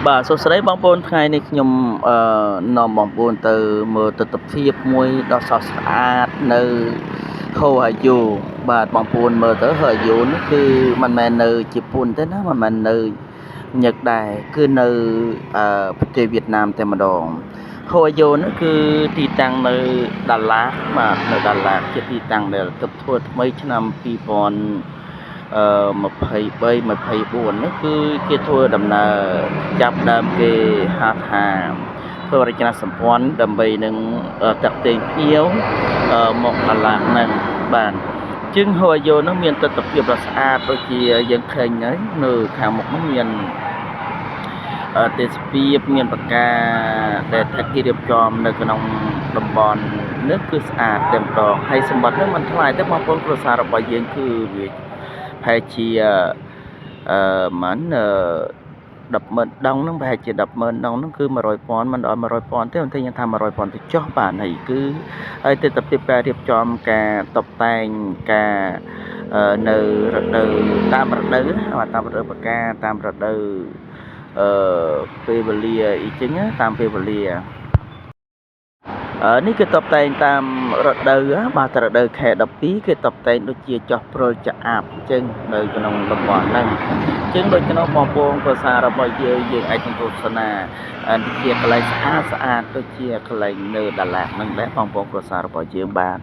បាទសួស្តីបងប្អូនថ្ងៃនេះខ្ញុំនាំបងប្អូនទៅមើលទិដ្ឋភាពមួយដ៏ស្រស់ស្អាតនៅហូហាយូបាទបងប្អូនមើលទៅហូហាយូនេះគឺមិនមែននៅជប៉ុនទេណាមិនមែននៅញឹកដែរគឺនៅប្រទេសវៀតណាមតែម្ដងហូហាយូនេះគឺទីតាំងនៅដាឡាបាទនៅដាឡាជាទីតាំងដែលទើបធ្វើថ្មីឆ្នាំ2023 24នេះគឺជាធ្វើដំណើរចាប់ដើមគេហៅថាធ្វើរចនាសម្ព័ន្ធដើម្បីនឹងតាក់ទាញភ្ញៀវមកដាឡាហ្នឹងបាទជាងហូហាយូនោះមានទិដ្ឋភាពដ៏ស្អាតដូចជាយើងឃើញហើយនៅខាងមុខនោះមានទេសភាពមានបកាដែលថាគេរៀបចំនៅក្នុងតំបន់នេះគឺស្អាតតែម្ដងហើយសម្បត្តិនេះមិនថ្លៃទេបងប្អូនគ្រួសាររបស់យើងគឺវាប្រហែលជាមិន100000 ដងហ្នឹងប្រហែលជា100000 ដងហ្នឹងគឺ100,000មិនដល់100,000ទេតែយើងថា100,000ទៅចុះបាទហើយគឺហើយទិដ្ឋភាពការរៀបចំការតុបតែងការនៅរដូវតាមរដូវបាទតាមរដូវបកាតាមរដូវពេលវេលាអីចឹងតាមពេលវេលានេះគឺតុបតែងតាមរដូវបាទរដូវខែ12គឺតុបតែងដូចជាចោះព្រុលចាអាប់អញ្ចឹងនៅក្នុងតំបន់ហ្នឹងអញ្ចឹងដូចក្នុងបងប្អូនភាសារបស់យើងអាចទស្សនាជាកន្លែងស្អាតដូចជាកន្លែងនៅដាឡាហ្នឹងដែរបងប្អូនភាសារបស់យើងបាទ